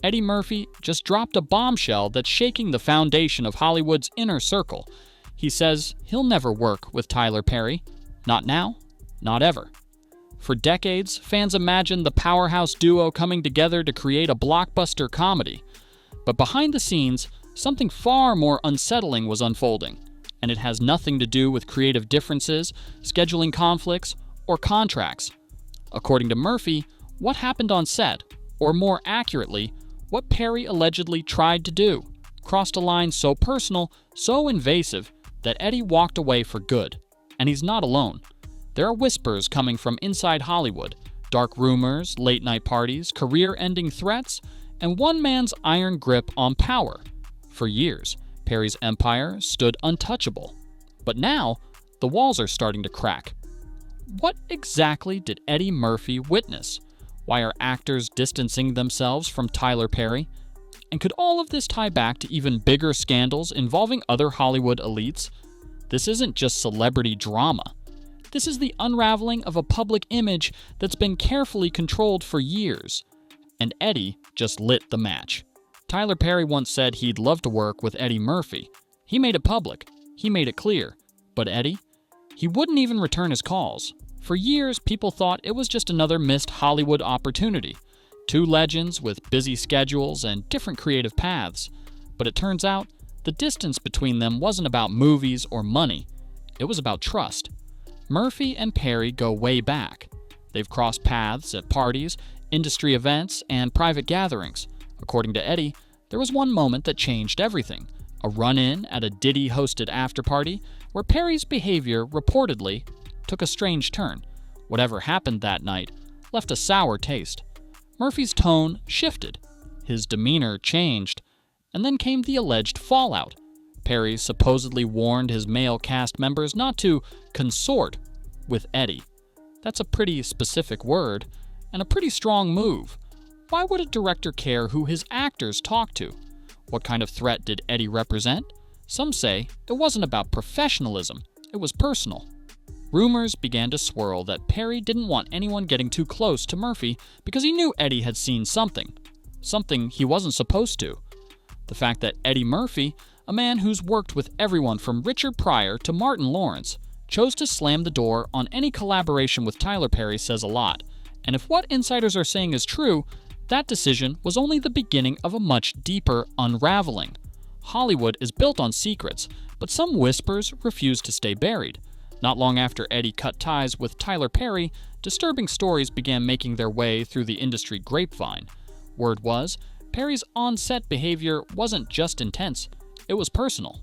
Eddie Murphy just dropped a bombshell that's shaking the foundation of Hollywood's inner circle. He says he'll never work with Tyler Perry. Not now, not ever. For decades, fans imagined the powerhouse duo coming together to create a blockbuster comedy. But behind the scenes, something far more unsettling was unfolding, and it has nothing to do with creative differences, scheduling conflicts, or contracts. According to Murphy, what happened on set, or more accurately, what Perry allegedly tried to do, crossed a line so personal, so invasive, that Eddie walked away for good. And he's not alone. There are whispers coming from inside Hollywood, dark rumors, late-night parties, career-ending threats, and one man's iron grip on power. For years, Perry's empire stood untouchable. But now, the walls are starting to crack. What exactly did Eddie Murphy witness? Why are actors distancing themselves from Tyler Perry? And could all of this tie back to even bigger scandals involving other Hollywood elites? This isn't just celebrity drama. This is the unraveling of a public image that's been carefully controlled for years. And Eddie just lit the match. Tyler Perry once said he'd love to work with Eddie Murphy. He made it public. He made it clear. But Eddie? He wouldn't even return his calls. For years, people thought it was just another missed Hollywood opportunity. Two legends with busy schedules and different creative paths. But it turns out, the distance between them wasn't about movies or money. It was about trust. Murphy and Perry go way back. They've crossed paths at parties, industry events, and private gatherings. According to Eddie, there was one moment that changed everything. A run-in at a Diddy-hosted afterparty where Perry's behavior reportedly took a strange turn. Whatever happened that night left a sour taste. Murphy's tone shifted. His demeanor changed. And then came the alleged fallout. Perry supposedly warned his male cast members not to consort with Eddie. That's a pretty specific word, and a pretty strong move. Why would a director care who his actors talk to? What kind of threat did Eddie represent? Some say it wasn't about professionalism, it was personal. Rumors began to swirl that Perry didn't want anyone getting too close to Murphy because he knew Eddie had seen something he wasn't supposed to. The fact that Eddie Murphy, a man who's worked with everyone from Richard Pryor to Martin Lawrence, chose to slam the door on any collaboration with Tyler Perry says a lot. And if what insiders are saying is true, that decision was only the beginning of a much deeper unraveling. Hollywood is built on secrets, but some whispers refuse to stay buried. Not long after Eddie cut ties with Tyler Perry, disturbing stories began making their way through the industry grapevine. Word was, Perry's on-set behavior wasn't just intense, it was personal.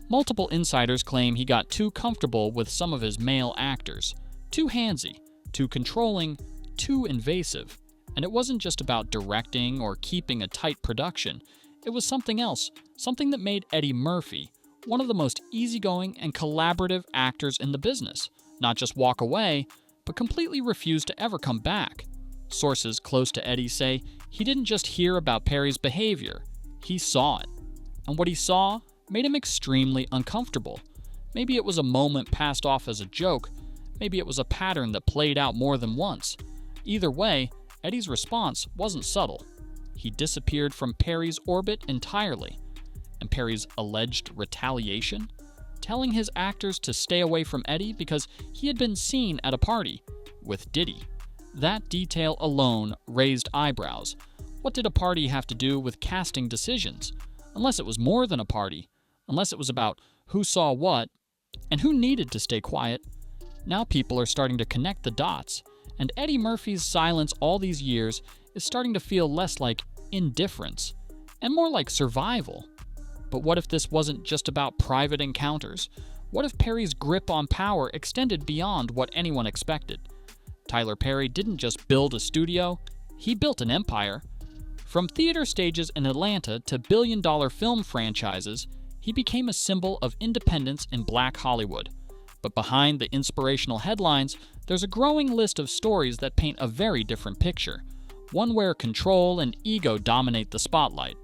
Multiple insiders claim he got too comfortable with some of his male actors, too handsy, too controlling, too invasive. And it wasn't just about directing or keeping a tight production. It was something else, something that made Eddie Murphy one of the most easygoing and collaborative actors in the business. Not just walk away, but completely refuse to ever come back. Sources close to Eddie say he didn't just hear about Perry's behavior, he saw it. And what he saw made him extremely uncomfortable. Maybe it was a moment passed off as a joke, maybe it was a pattern that played out more than once. Either way, Eddie's response wasn't subtle. He disappeared from Perry's orbit entirely. And Perry's alleged retaliation? Telling his actors to stay away from Eddie because he had been seen at a party with Diddy. That detail alone raised eyebrows. What did a party have to do with casting decisions? Unless it was more than a party. Unless it was about who saw what and who needed to stay quiet. Now people are starting to connect the dots. And Eddie Murphy's silence all these years is starting to feel less like indifference and more like survival. But what if this wasn't just about private encounters? What if Perry's grip on power extended beyond what anyone expected? Tyler Perry didn't just build a studio, he built an empire. From theater stages in Atlanta to billion-dollar film franchises, he became a symbol of independence in Black Hollywood. But behind the inspirational headlines, there's a growing list of stories that paint a very different picture. One where control and ego dominate the spotlight.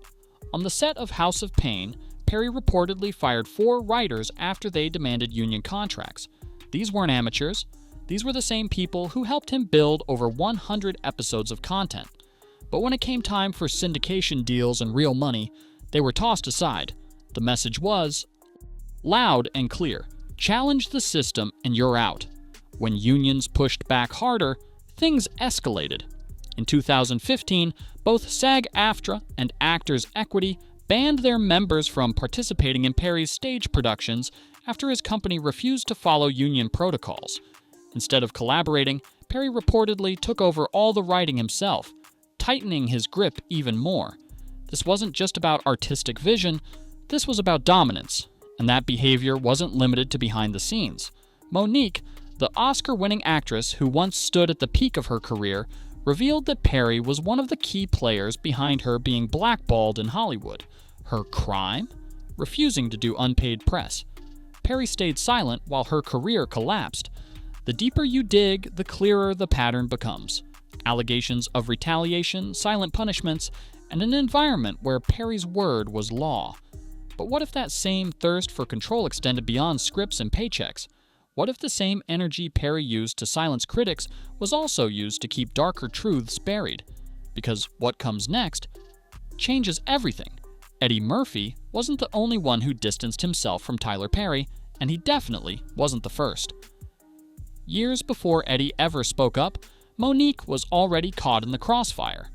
On the set of House of Pain, Perry reportedly fired 4 writers after they demanded union contracts. These weren't amateurs. These were the same people who helped him build over 100 episodes of content. But when it came time for syndication deals and real money, they were tossed aside. The message was loud and clear: challenge the system and you're out. When unions pushed back harder, things escalated. In 2015, both SAG-AFTRA and Actors Equity banned their members from participating in Perry's stage productions after his company refused to follow union protocols. Instead of collaborating, Perry reportedly took over all the writing himself, tightening his grip even more. This wasn't just about artistic vision, this was about dominance, and that behavior wasn't limited to behind the scenes. Monique, the Oscar-winning actress who once stood at the peak of her career, revealed that Perry was one of the key players behind her being blackballed in Hollywood. Her crime? Refusing to do unpaid press. Perry stayed silent while her career collapsed. The deeper you dig, the clearer the pattern becomes. Allegations of retaliation, silent punishments, and an environment where Perry's word was law. But what if that same thirst for control extended beyond scripts and paychecks? What if the same energy Perry used to silence critics was also used to keep darker truths buried? Because what comes next changes everything. Eddie Murphy wasn't the only one who distanced himself from Tyler Perry, and he definitely wasn't the first. Years before Eddie ever spoke up, Monique was already caught in the crossfire.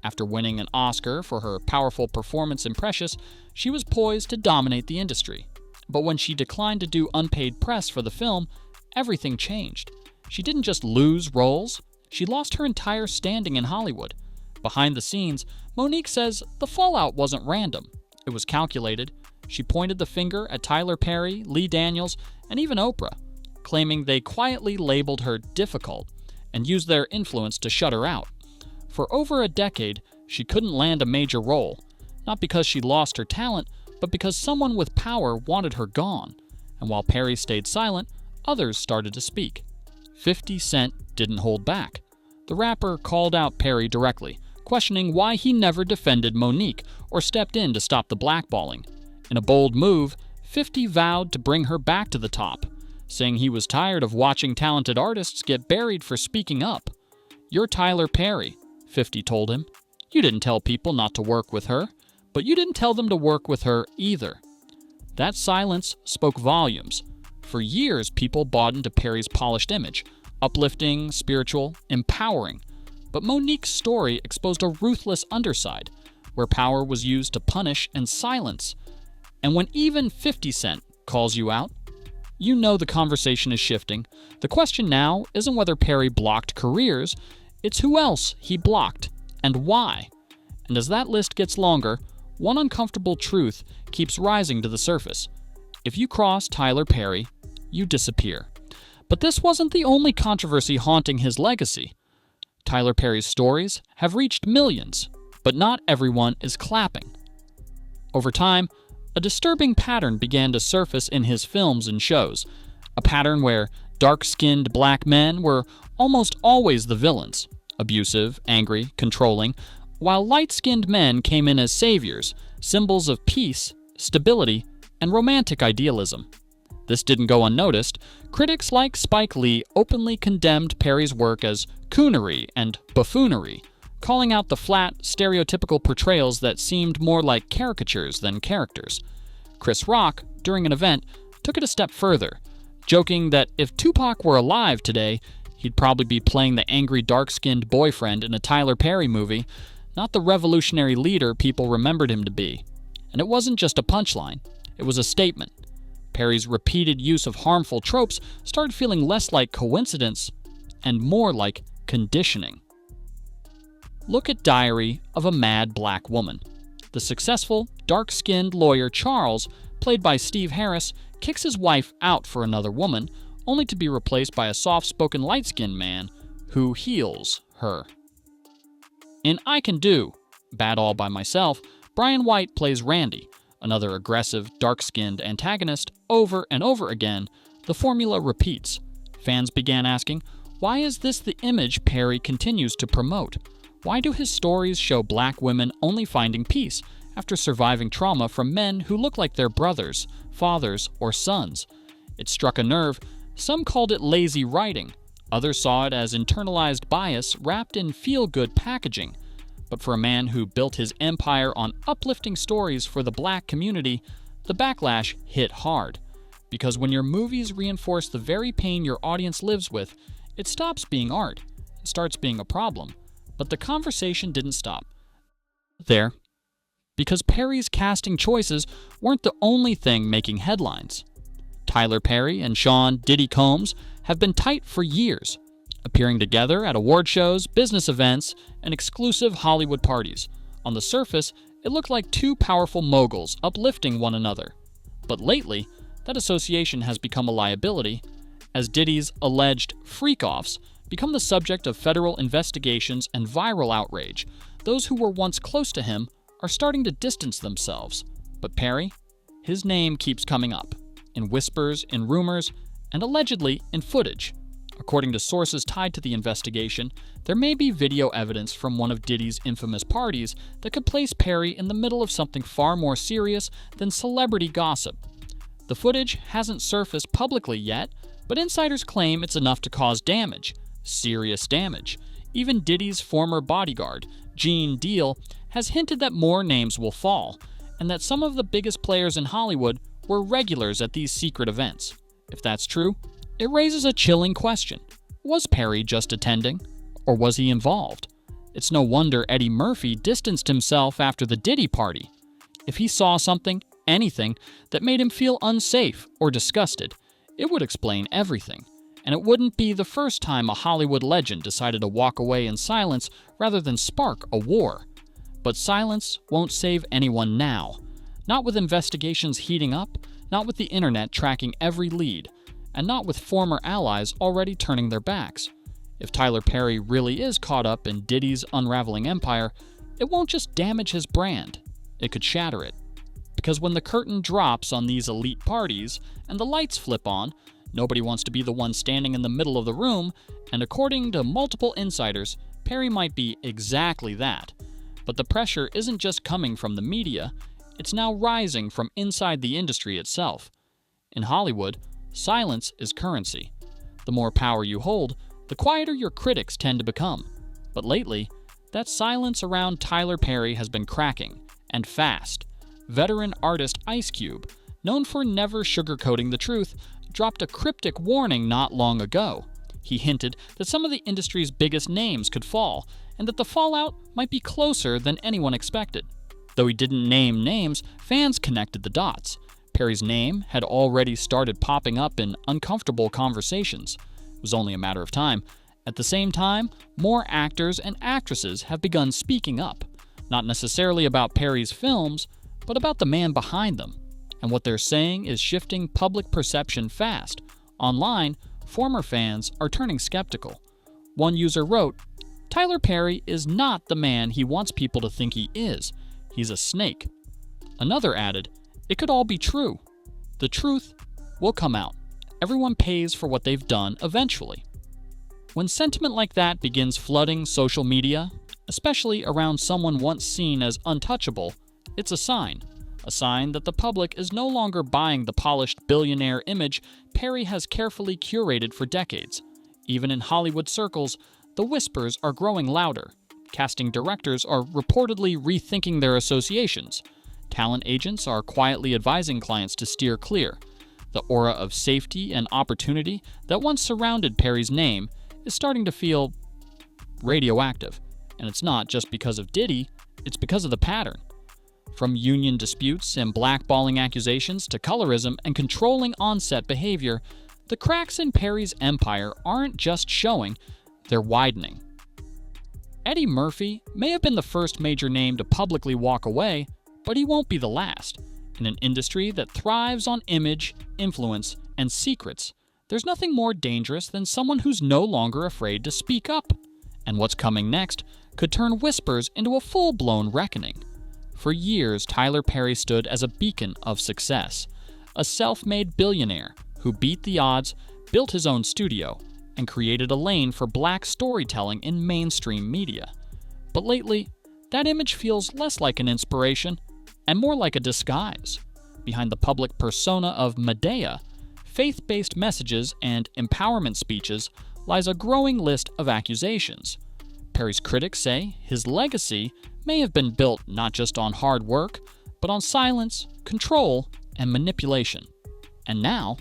After winning an Oscar for her powerful performance in Precious, she was poised to dominate the industry. But when she declined to do unpaid press for the film, everything changed. She didn't just lose roles, she lost her entire standing in Hollywood. Behind the scenes, Monique says the fallout wasn't random. It was calculated. She pointed the finger at Tyler Perry, Lee Daniels, and even Oprah, claiming they quietly labeled her difficult and used their influence to shut her out. For over a decade, she couldn't land a major role, not because she lost her talent, but because someone with power wanted her gone. And while Perry stayed silent, others started to speak. 50 Cent didn't hold back. The rapper called out Perry directly, questioning why he never defended Monique or stepped in to stop the blackballing. In a bold move, 50 vowed to bring her back to the top, saying he was tired of watching talented artists get buried for speaking up. "You're Tyler Perry," 50 told him. "You didn't tell people not to work with her, but you didn't tell them to work with her either." That silence spoke volumes. For years, people bought into Perry's polished image, uplifting, spiritual, empowering. But Monique's story exposed a ruthless underside, where power was used to punish and silence. And when even 50 Cent calls you out, you know the conversation is shifting. The question now isn't whether Perry blocked careers, it's who else he blocked, and why. And as that list gets longer, one uncomfortable truth keeps rising to the surface. If you cross Tyler Perry, you disappear. But this wasn't the only controversy haunting his legacy. Tyler Perry's stories have reached millions, but not everyone is clapping. Over time, a disturbing pattern began to surface in his films and shows, a pattern where dark-skinned black men were almost always the villains, abusive, angry, controlling, while light-skinned men came in as saviors, symbols of peace, stability, and romantic idealism. This didn't go unnoticed. Critics like Spike Lee openly condemned Perry's work as coonery and buffoonery, calling out the flat, stereotypical portrayals that seemed more like caricatures than characters. Chris Rock, during an event, took it a step further, joking that if Tupac were alive today, he'd probably be playing the angry dark-skinned boyfriend in a Tyler Perry movie, not the revolutionary leader people remembered him to be. And it wasn't just a punchline, it was a statement. Perry's repeated use of harmful tropes started feeling less like coincidence and more like conditioning. Look at Diary of a Mad Black Woman. The successful, dark-skinned lawyer Charles, played by Steve Harris, kicks his wife out for another woman, only to be replaced by a soft-spoken light-skinned man who heals her. In I Can Do, Bad All By Myself, Brian White plays Randy, another aggressive, dark-skinned antagonist. Over and over again, the formula repeats. Fans began asking, why is this the image Perry continues to promote? Why do his stories show black women only finding peace after surviving trauma from men who look like their brothers, fathers, or sons? It struck a nerve. Some called it lazy writing. Others saw it as internalized bias wrapped in feel-good packaging. But for a man who built his empire on uplifting stories for the black community, the backlash hit hard. Because when your movies reinforce the very pain your audience lives with, it stops being art. It starts being a problem. But the conversation didn't stop there. Because Perry's casting choices weren't the only thing making headlines. Tyler Perry and Sean "Diddy" Combs have been tight for years, appearing together at award shows, business events, and exclusive Hollywood parties. On the surface, it looked like two powerful moguls uplifting one another. But lately, that association has become a liability, as Diddy's alleged freak-offs become the subject of federal investigations and viral outrage. Those who were once close to him are starting to distance themselves. But Perry, his name keeps coming up, in whispers, in rumors, and allegedly in footage. According to sources tied to the investigation, there may be video evidence from one of Diddy's infamous parties that could place Perry in the middle of something far more serious than celebrity gossip. The footage hasn't surfaced publicly yet, but insiders claim it's enough to cause damage, serious damage. Even Diddy's former bodyguard, Gene Deal, has hinted that more names will fall, and that some of the biggest players in Hollywood were regulars at these secret events. If that's true, it raises a chilling question. Was Perry just attending, or was he involved? It's no wonder Eddie Murphy distanced himself after the Diddy party. If he saw something, anything, that made him feel unsafe or disgusted, it would explain everything. And it wouldn't be the first time a Hollywood legend decided to walk away in silence rather than spark a war. But silence won't save anyone now. Not with investigations heating up, not with the internet tracking every lead, and not with former allies already turning their backs. If Tyler Perry really is caught up in Diddy's unraveling empire, it won't just damage his brand, it could shatter it. Because when the curtain drops on these elite parties and the lights flip on, nobody wants to be the one standing in the middle of the room, and according to multiple insiders, Perry might be exactly that. But the pressure isn't just coming from the media, it's now rising from inside the industry itself. In Hollywood, silence is currency. The more power you hold, the quieter your critics tend to become. But lately, that silence around Tyler Perry has been cracking, and fast. Veteran artist Ice Cube, known for never sugarcoating the truth, dropped a cryptic warning not long ago. He hinted that some of the industry's biggest names could fall, and that the fallout might be closer than anyone expected. Though he didn't name names, fans connected the dots. Perry's name had already started popping up in uncomfortable conversations. It was only a matter of time. At the same time, more actors and actresses have begun speaking up, not necessarily about Perry's films, but about the man behind them. And what they're saying is shifting public perception fast. Online, former fans are turning skeptical. One user wrote, "Tyler Perry is not the man he wants people to think he is. He's a snake." Another added, "It could all be true. The truth will come out. Everyone pays for what they've done eventually." When sentiment like that begins flooding social media, especially around someone once seen as untouchable, it's a sign that the public is no longer buying the polished billionaire image Perry has carefully curated for decades. Even in Hollywood circles, the whispers are growing louder. Casting directors are reportedly rethinking their associations. Talent agents are quietly advising clients to steer clear. The aura of safety and opportunity that once surrounded Perry's name is starting to feel radioactive. And it's not just because of Diddy, it's because of the pattern. From union disputes and blackballing accusations to colorism and controlling on-set behavior, the cracks in Perry's empire aren't just showing, they're widening. Eddie Murphy may have been the first major name to publicly walk away, but he won't be the last. In an industry that thrives on image, influence, and secrets, there's nothing more dangerous than someone who's no longer afraid to speak up. And what's coming next could turn whispers into a full-blown reckoning. For years, Tyler Perry stood as a beacon of success, a self-made billionaire who beat the odds, built his own studio, and created a lane for black storytelling in mainstream media. But lately, that image feels less like an inspiration and more like a disguise. Behind the public persona of Medea, faith-based messages and empowerment speeches lies a growing list of accusations. Perry's critics say his legacy may have been built not just on hard work, but on silence, control, and manipulation. And now,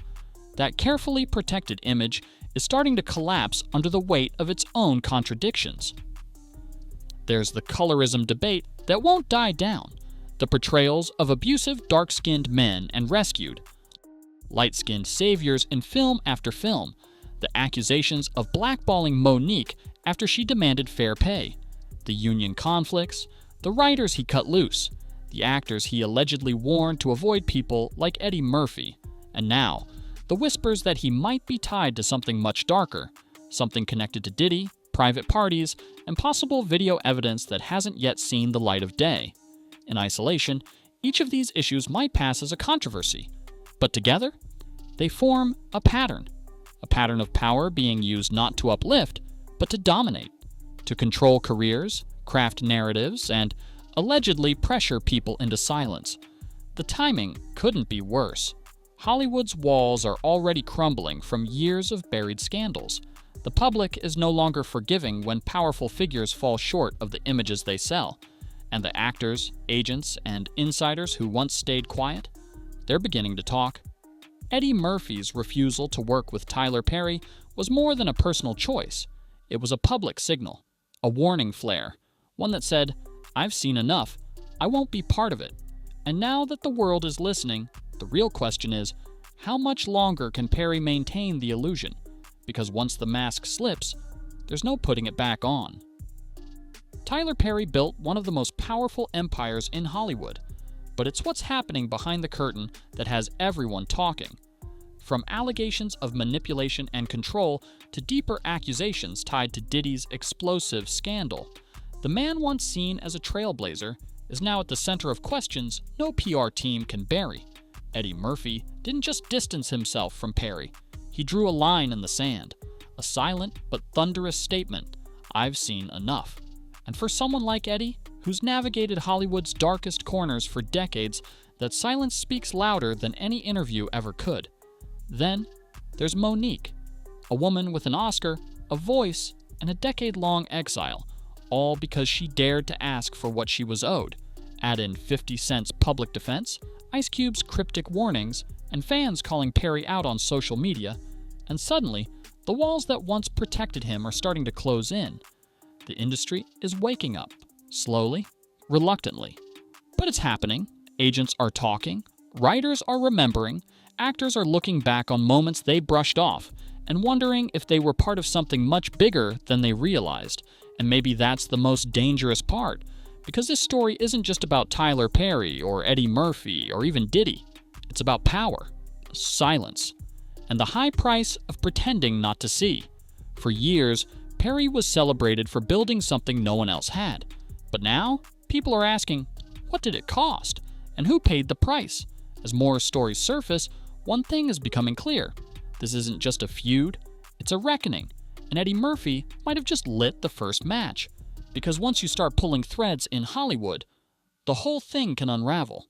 that carefully protected image is starting to collapse under the weight of its own contradictions. There's the colorism debate that won't die down, the portrayals of abusive dark-skinned men and rescued, light-skinned saviors in film after film, the accusations of blackballing Monique after she demanded fair pay, the union conflicts, the writers he cut loose, the actors he allegedly warned to avoid people like Eddie Murphy, and now, the whispers that he might be tied to something much darker, something connected to Diddy, private parties, and possible video evidence that hasn't yet seen the light of day. In isolation, each of these issues might pass as a controversy, but together, they form a pattern of power being used not to uplift, but to dominate, to control careers, craft narratives, and allegedly pressure people into silence. The timing couldn't be worse. Hollywood's walls are already crumbling from years of buried scandals. The public is no longer forgiving when powerful figures fall short of the images they sell. And the actors, agents, and insiders who once stayed quiet, they're beginning to talk. Eddie Murphy's refusal to work with Tyler Perry was more than a personal choice. It was a public signal, a warning flare, one that said, "I've seen enough. I won't be part of it." And now that the world is listening, the real question is, how much longer can Perry maintain the illusion? Because once the mask slips, there's no putting it back on. Tyler Perry built one of the most powerful empires in Hollywood, but it's what's happening behind the curtain that has everyone talking. From allegations of manipulation and control to deeper accusations tied to Diddy's explosive scandal, the man once seen as a trailblazer is now at the center of questions no PR team can bury. Eddie Murphy didn't just distance himself from Perry. He drew a line in the sand, a silent but thunderous statement, "I've seen enough." And for someone like Eddie, who's navigated Hollywood's darkest corners for decades, that silence speaks louder than any interview ever could. Then, there's Monique, a woman with an Oscar, a voice, and a decade-long exile, all because she dared to ask for what she was owed. Add in 50 Cent's public defense, Ice Cube's cryptic warnings, and fans calling Perry out on social media, and suddenly, the walls that once protected him are starting to close in. The industry is waking up, slowly, reluctantly. But it's happening. Agents are talking, writers are remembering, actors are looking back on moments they brushed off, and wondering if they were part of something much bigger than they realized. And maybe that's the most dangerous part, because this story isn't just about Tyler Perry or Eddie Murphy or even Diddy. It's about power, silence, and the high price of pretending not to see. For years, Perry was celebrated for building something no one else had. But now, people are asking, what did it cost? And who paid the price? As more stories surface, one thing is becoming clear. This isn't just a feud, it's a reckoning. And Eddie Murphy might have just lit the first match. Because once you start pulling threads in Hollywood, the whole thing can unravel.